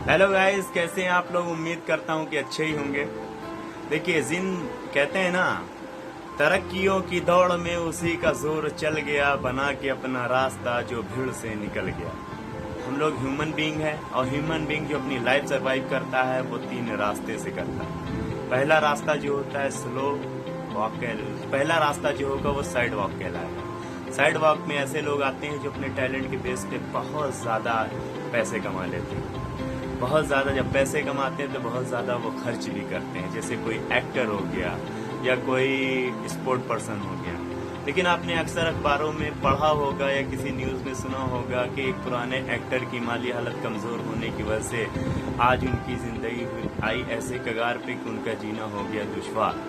Hello guys, कैसे हैं आप लोग। उम्मीद करता हूं कि अच्छे ही होंगे। देखिए, कहते हैं ना, तरक्कियों की दौड़ में उसी का जोर चल गया, बना के अपना रास्ता जो भीड़ से निकल गया। हम लोग ह्यूमन बीइंग है, और ह्यूमन बीइंग जो अपनी लाइफ सरवाइव करता है वो 3 रास्ते से करता है। पहला रास्ता जो होता है स्लो वॉक, पहला रास्ता जो होगा वो साइड वॉक कहलाएगा। साइड वॉक में ऐसे लोग आते हैं जो अपने टैलेंट के बेस पे बहुत ज्यादा पैसे कमा लेते हैं। बहुत ज़्यादा जब पैसे कमाते हैं तो बहुत ज़्यादा वो खर्च भी करते हैं, जैसे कोई एक्टर हो गया या कोई स्पोर्ट पर्सन हो गया। लेकिन आपने अक्सर अखबारों में पढ़ा होगा या किसी न्यूज़ में सुना होगा कि एक पुराने एक्टर की माली हालत कमज़ोर होने की वजह से आज उनकी ज़िंदगी आई ऐसे कगार पे कि उनका जीना हो गया दुश्वार।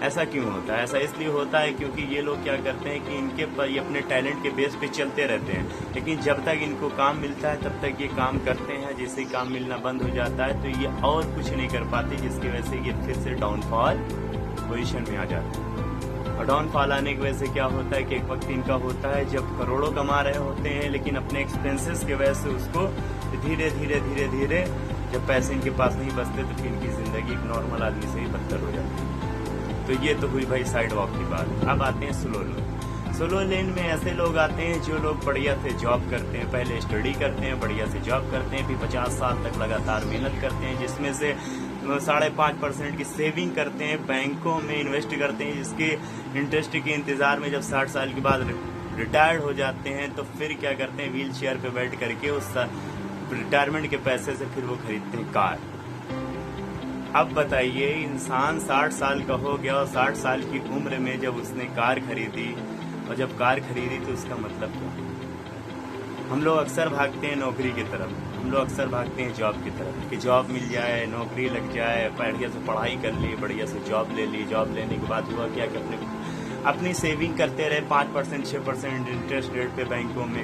ऐसा क्यों होता है? ऐसा इसलिए होता है क्योंकि ये लोग क्या करते हैं कि इनके पर ये अपने टैलेंट के बेस पे चलते रहते हैं, लेकिन जब तक इनको काम मिलता है तब तक ये काम करते हैं। जैसे ही काम मिलना बंद हो जाता है तो ये और कुछ नहीं कर पाते, जिसकी वजह से ये फिर से डाउनफॉल पोजीशन में आ जाते हैं। और डाउनफॉल आने की वजह से क्या होता है कि एक वक्त इनका होता है जब करोड़ों कमा रहे होते हैं, लेकिन अपने एक्सपेंसेस की वजह से उसको धीरे धीरे धीरे धीरे जब पैसे इनके पास नहीं बचते तो फिर इनकी जिंदगी एक नॉर्मल आदमी से ही बदतर हो जाती है। तो ये तो हुई भाई साइड वॉक की बात। अब आते हैं स्लो लेन। स्लो लेन में ऐसे लोग आते हैं जो लोग बढ़िया से जॉब करते हैं, पहले स्टडी करते हैं, बढ़िया से जॉब करते हैं, फिर 50 साल तक लगातार मेहनत करते हैं, जिसमें से 5.5% की सेविंग करते हैं, बैंकों में इन्वेस्ट करते हैं, जिसके इंटरेस्ट के इंतजार में जब 60 साल के बाद रिटायर्ड हो जाते हैं तो फिर क्या करते हैं, व्हील चेयर पे बैठ करके उस रिटायरमेंट के पैसे से फिर वो खरीदते हैं कार। अब बताइए, इंसान 60 साल का हो गया और 60 साल की उम्र में जब उसने कार खरीदी, और जब कार खरीदी तो उसका मतलब क्या? हम लोग अक्सर भागते हैं नौकरी की तरफ, हम लोग अक्सर भागते हैं जॉब की तरफ कि जॉब मिल जाए, नौकरी लग जाए, बढ़िया से पढ़ाई कर ली, बढ़िया से जॉब ले ली। जॉब लेने के बाद हुआ क्या कि अपनी सेविंग करते रहे 5% 6% इंटरेस्ट रेट पे बैंकों में,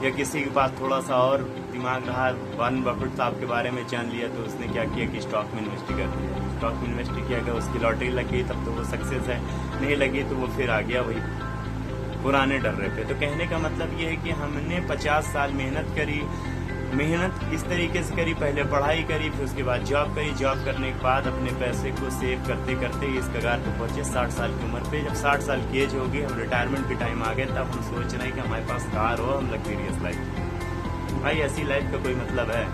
या किसी के पास थोड़ा सा और दिमाग रहा, वॉरेन बफेट साहब के बारे में जान लिया तो उसने क्या किया कि स्टॉक में इन्वेस्ट कर दिया। स्टॉक में इन्वेस्ट किया गया, उसकी लॉटरी लगी तब तो वो सक्सेस है, नहीं लगी तो वो फिर आ गया वही पुराने डर्रे पे। तो कहने का मतलब ये है कि हमने 50 साल मेहनत करी, मेहनत इस तरीके से करी, पहले पढ़ाई करी, फिर उसके बाद जॉब करी, जॉब करने के बाद अपने पैसे को सेव करते करते इस कगार पे पहुंचे 60 साल की उम्र पे। जब 60 साल की एज होगी, हम रिटायरमेंट के टाइम आ गए, तब हम सोच रहे हैं कि हमारे पास कार हो, हम लग्जरियस लाइफ। भाई ऐसी लाइफ का कोई मतलब है?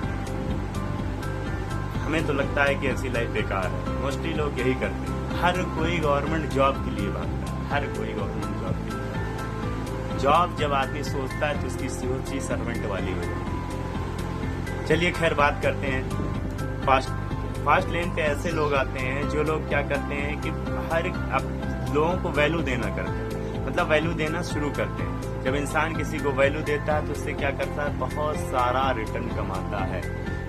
हमें तो लगता है कि ऐसी लाइफ बेकार है। मोस्टली लोग यही करते हैं, हर कोई गवर्नमेंट जॉब के लिए भागता है, हर कोई गवर्नमेंट जॉब के लिए। जॉब जब आदमी सोचता है तो उसकी सोच ही सर्वेंट वाली हो जाती है। चलिए खैर, बात करते हैं फास्ट लेन पे। ऐसे लोग आते हैं जो लोग क्या करते हैं कि हर लोगों को वैल्यू देना करते हैं, मतलब वैल्यू देना शुरू करते हैं। जब इंसान किसी को वैल्यू देता है तो उससे क्या करता है, बहुत सारा रिटर्न कमाता है।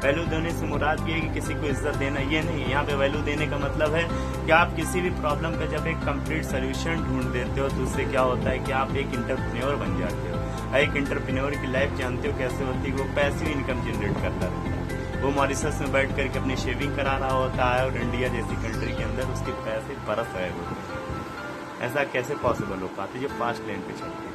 वैल्यू देने से मुराद ये है कि किसी को इज्जत देना, ये नहीं। यहाँ पे वैल्यू देने का मतलब है कि आप किसी भी प्रॉब्लम का जब एक कंप्लीट सोल्यूशन ढूंढ देते हो तो उससे क्या होता है कि आप एक इंटरप्रेन्योर बन जाते हो। एक इंटरप्रेन्योर की लाइफ जानते हो कैसे होती है? वो पैसिव इनकम जनरेट करता रहता है। वो मॉरिशस में बैठ करके अपनी शेविंग करा रहा होता है और इंडिया जैसी कंट्री के अंदर उसके पैसे बरस रहे होते हैं। ऐसा कैसे पॉसिबल हो पाता है जो फास्ट लेन पे चलते हैं?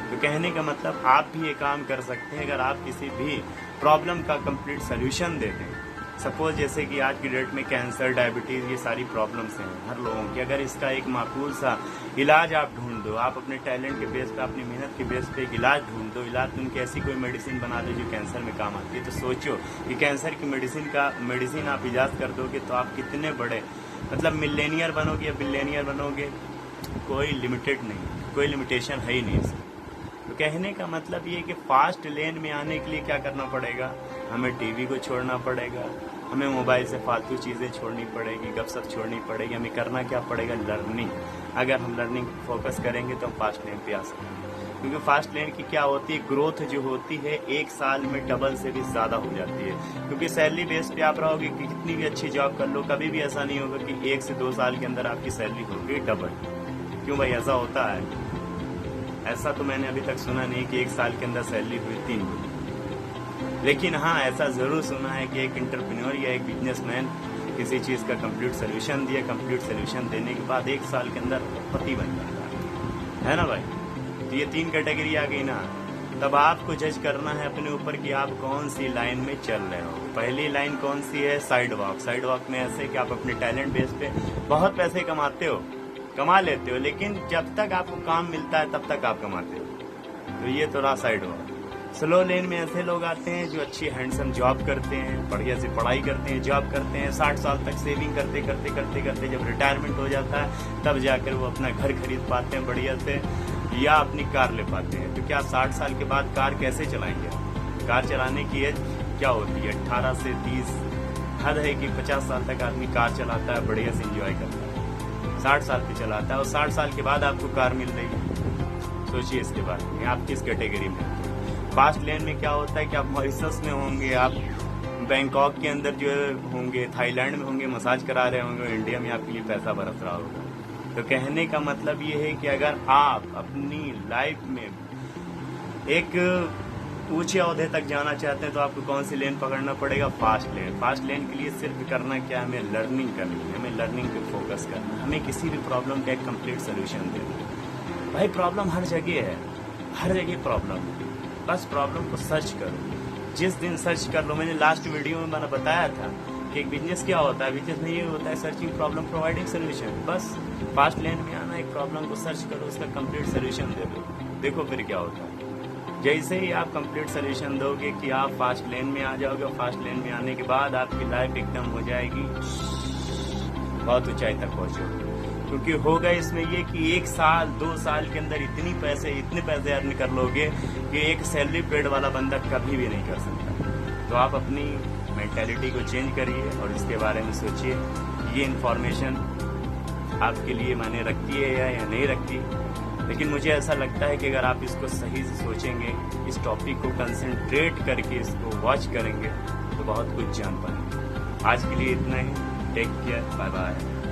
तो कहने का मतलब आप भी ये काम कर सकते हैं अगर आप किसी भी प्रॉब्लम का कंप्लीट सोल्यूशन देते हैं। सपोज जैसे कि आज की डेट में कैंसर, डायबिटीज, ये सारी प्रॉब्लम्स हैं हर लोगों की। अगर इसका एक माकूल सा इलाज आप ढूंढ दो, आप अपने टैलेंट के बेस पे, अपनी मेहनत के बेस पे एक इलाज ढूंढ दो, इलाज ढूंढ के ऐसी कोई मेडिसिन बना दो जो कैंसर में काम आती है, तो सोचो कि कैंसर की मेडिसिन आप इजाद कर दोगे तो आप कितने बड़े, मतलब मिलेनियर बनोगे या बिलियनियर बनोगे। कोई लिमिटेड नहीं, कोई लिमिटेशन है ही नहीं इसमें। तो कहने का मतलब ये कि फास्ट लेन में आने के लिए क्या करना पड़ेगा, हमें टीवी को छोड़ना पड़ेगा, हमें मोबाइल से फालतू चीज़ें छोड़नी पड़ेगी, गपशप छोड़नी पड़ेगी। हमें करना क्या पड़ेगा, लर्निंग। अगर हम लर्निंग फोकस करेंगे तो हम फास्ट लेन पे आ सकते हैं, क्योंकि फास्ट लेन की क्या होती है, ग्रोथ जो होती है 1 साल में डबल से भी ज़्यादा हो जाती है। क्योंकि सैलरी बेस पे आप रहोगे कि कितनी भी अच्छी जॉब कर लो, कभी भी ऐसा नहीं होगा कि 1 से 2 साल के अंदर आपकी सैलरी होगी डबल। क्यों भाई, ऐसा होता है? ऐसा तो मैंने अभी तक सुना नहीं कि 1 साल के अंदर सैलरी हुई 3 गुनी। लेकिन हाँ, ऐसा जरूर सुना है कि एक एंटरप्रेन्योर या एक बिजनेसमैन किसी चीज़ का कंप्लीट सोल्यूशन दिया, कंप्लीट सोल्यूशन देने के बाद 1 साल के अंदर पति बन जाता है ना भाई। तो ये 3 कैटेगरी आ गई ना। तब आपको जज करना है अपने ऊपर कि आप कौन सी लाइन में चल रहे हो। पहली लाइन कौन सी है? Side walk. साइड वॉक में ऐसे कि आप अपने टैलेंट बेस पे बहुत पैसे कमा लेते हो, लेकिन जब तक आपको काम मिलता है तब तक आप कमाते हो। तो ये तो रहा साइड वॉक। स्लो लेन में ऐसे लोग आते हैं जो अच्छी हैंडसम जॉब करते हैं, बढ़िया से पढ़ाई करते हैं, जॉब करते हैं, 60 साल तक सेविंग करते जब रिटायरमेंट हो जाता है तब जाकर वो अपना घर खरीद पाते हैं बढ़िया से, या अपनी कार ले पाते हैं। तो क्या 60 साल के बाद कार कैसे चलाएंगे? कार चलाने की एज क्या होती है? 18 से 30। हद है कि 50 साल तक आदमी कार चलाता है, बढ़िया से एंजॉय करता है, 60 साल पे चलाता है, और 60 साल के बाद आपको कार मिल रही है। सोचिए इसके बारे में, आप किस कैटेगरी में? फास्ट लेन में क्या होता है कि आप मॉरिशस में होंगे, आप बैंकॉक के अंदर जो होंगे, थाईलैंड में होंगे, मसाज करा रहे होंगे, इंडिया में आपके लिए पैसा बरस रहा होगा। तो कहने का मतलब ये है कि अगर आप अपनी लाइफ में एक ऊंचे ओहदे तक जाना चाहते हैं तो आपको कौन सी लेन पकड़ना पड़ेगा? Fast lane. फास्ट लेन के लिए सिर्फ करना क्या है? हमें लर्निंग करनी है, हमें लर्निंग पे फोकस करना है, हमें किसी भी प्रॉब्लम का एक कंप्लीट सोल्यूशन देना है। भाई प्रॉब्लम हर जगह है, हर जगह प्रॉब्लम है, बस प्रॉब्लम को सर्च करो। जिस दिन सर्च कर लो, मैंने लास्ट वीडियो में मैंने बताया था कि एक बिजनेस क्या होता है। बिजनेस में ये होता है सर्चिंग प्रॉब्लम प्रोवाइडिंग सोल्यूशन। बस फास्ट लेन में आना, एक प्रॉब्लम को सर्च करो, उसका कंप्लीट सोल्यूशन दे दो, देखो फिर क्या होता है। जैसे ही आप कंप्लीट सोल्यूशन दोगे कि आप फास्ट लेन में आ जाओगे, और फास्ट लेन में आने के बाद आपकी लाइफ एकदम हो जाएगी, बहुत ऊंचाई तक पहुंचोगे। क्योंकि होगा इसमें ये कि 1 साल 2 साल के अंदर इतने पैसे अर्न कर लोगे कि एक सैलरी पेड वाला बंदा कभी भी नहीं कर सकता। तो आप अपनी मेंटालिटी को चेंज करिए और इसके बारे में सोचिए। ये इन्फॉर्मेशन आपके लिए मायने रखती है या नहीं रखती, लेकिन मुझे ऐसा लगता है कि अगर आप इसको सही से सोचेंगे, इस टॉपिक को कंसंट्रेट करके इसको वॉच करेंगे तो बहुत कुछ जान पाएंगे। आज के लिए इतना ही। Take care, bye bye.